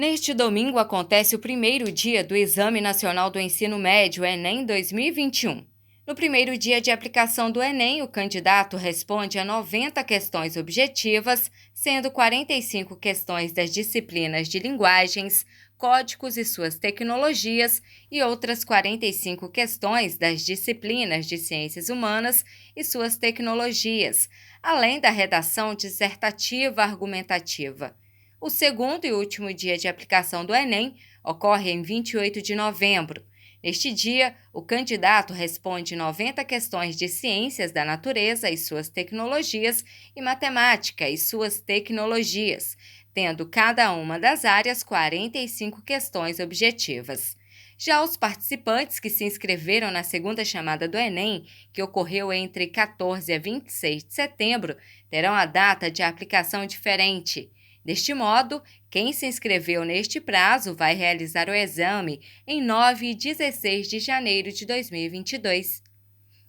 Neste domingo acontece o primeiro dia do Exame Nacional do Ensino Médio, Enem 2021. No primeiro dia de aplicação do Enem, o candidato responde a 90 questões objetivas, sendo 45 questões das disciplinas de linguagens, códigos e suas tecnologias e outras 45 questões das disciplinas de ciências humanas e suas tecnologias, além da redação dissertativa argumentativa. O segundo e último dia de aplicação do Enem ocorre em 28 de novembro. Neste dia, o candidato responde 90 questões de ciências da natureza e suas tecnologias e matemática e suas tecnologias, tendo cada uma das áreas 45 questões objetivas. Já os participantes que se inscreveram na segunda chamada do Enem, que ocorreu entre 14 a 26 de setembro, terão a data de aplicação diferente. Deste modo, quem se inscreveu neste prazo vai realizar o exame em 9 e 16 de janeiro de 2022.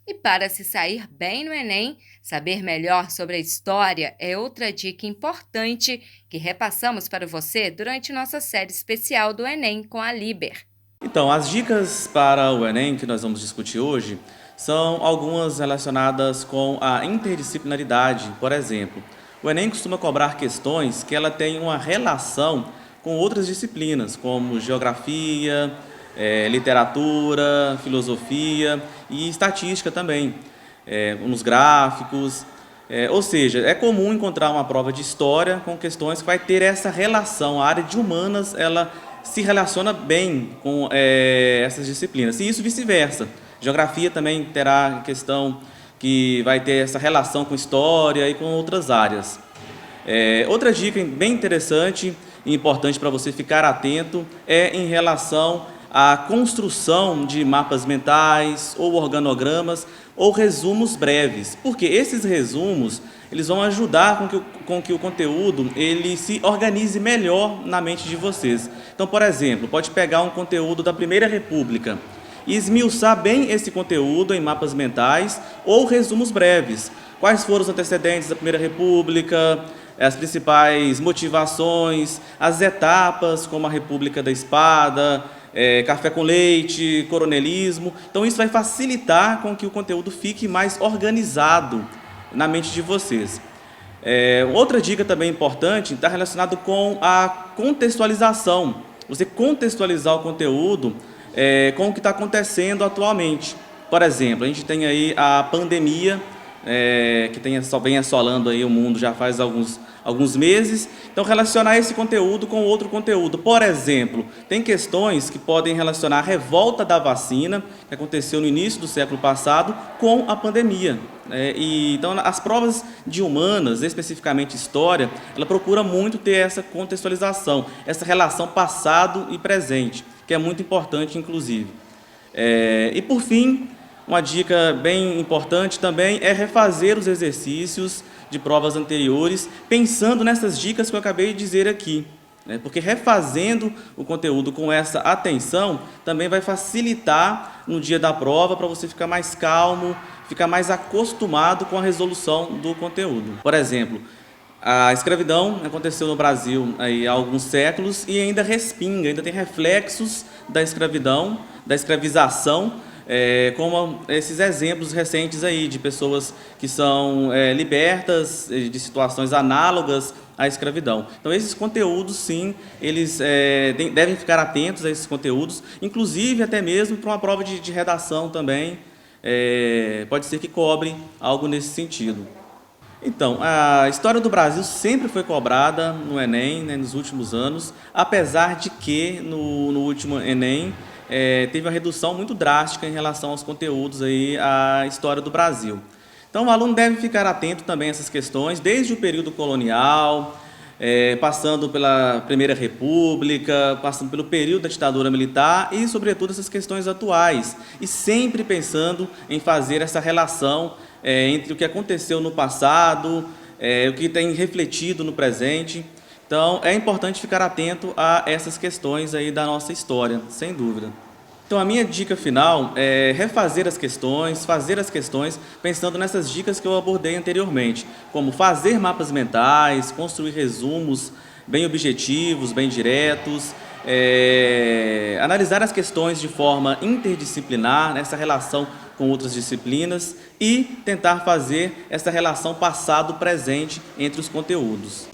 E para se sair bem no Enem, saber melhor sobre a história é outra dica importante que repassamos para você durante nossa série especial do Enem com a Liber. Então, as dicas para o Enem que nós vamos discutir hoje são algumas relacionadas com a interdisciplinaridade, por exemplo. O Enem costuma cobrar questões que ela tem uma relação com outras disciplinas, como geografia, literatura, filosofia e estatística também, nos gráficos. Ou seja, é comum encontrar uma prova de história com questões que vai ter essa relação. A área de humanas ela se relaciona bem com essas disciplinas, e isso vice-versa. Geografia também terá questão que vai ter essa relação com história e com outras áreas. Outra dica bem interessante e importante para você ficar atento é em relação à construção de mapas mentais ou organogramas ou resumos breves, porque esses resumos eles vão ajudar com que o conteúdo ele se organize melhor na mente de vocês. Então, por exemplo, pode pegar um conteúdo da Primeira República e esmiuçar bem esse conteúdo em mapas mentais ou resumos breves. Quais foram os antecedentes da Primeira República, as principais motivações, as etapas, como a República da Espada, café com leite, coronelismo. Então, isso vai facilitar com que o conteúdo fique mais organizado na mente de vocês. Outra dica também importante está relacionado com a contextualização. Você contextualizar o conteúdo com o que está acontecendo atualmente. Por exemplo, a gente tem aí a pandemia, que vem assolando aí o mundo já faz alguns meses. Então, relacionar esse conteúdo com outro conteúdo. Por exemplo, tem questões que podem relacionar a revolta da vacina, que aconteceu no início do século passado, com a pandemia. Então, as provas de humanas, especificamente história, ela procura muito ter essa contextualização, essa relação passado e presente, que é muito importante, inclusive. E, por fim, uma dica bem importante também é refazer os exercícios de provas anteriores, pensando nessas dicas que eu acabei de dizer aqui. Porque refazendo o conteúdo com essa atenção, também vai facilitar no dia da prova para você ficar mais calmo, ficar mais acostumado com a resolução do conteúdo. Por exemplo, a escravidão aconteceu no Brasil há alguns séculos e ainda respinga, ainda tem reflexos da escravidão, da escravização, como esses exemplos recentes aí de pessoas que são libertas de situações análogas à escravidão. Então, esses conteúdos, sim, eles devem ficar atentos a esses conteúdos, inclusive até mesmo para uma prova de redação também, pode ser que cobre algo nesse sentido. Então, a história do Brasil sempre foi cobrada no Enem, nos últimos anos, apesar de que no último Enem teve uma redução muito drástica em relação aos conteúdos aí, à história do Brasil. Então, o aluno deve ficar atento também a essas questões, desde o período colonial, passando pela Primeira República, passando pelo período da ditadura militar e, sobretudo, essas questões atuais. E sempre pensando em fazer essa relação entre o que aconteceu no passado, o que tem refletido no presente. Então, é importante ficar atento a essas questões aí da nossa história, sem dúvida. Então, a minha dica final é refazer as questões, fazer as questões pensando nessas dicas que eu abordei anteriormente, como fazer mapas mentais, construir resumos bem objetivos, bem diretos, analisar as questões de forma interdisciplinar, nessa relação com outras disciplinas e tentar fazer essa relação passado-presente entre os conteúdos.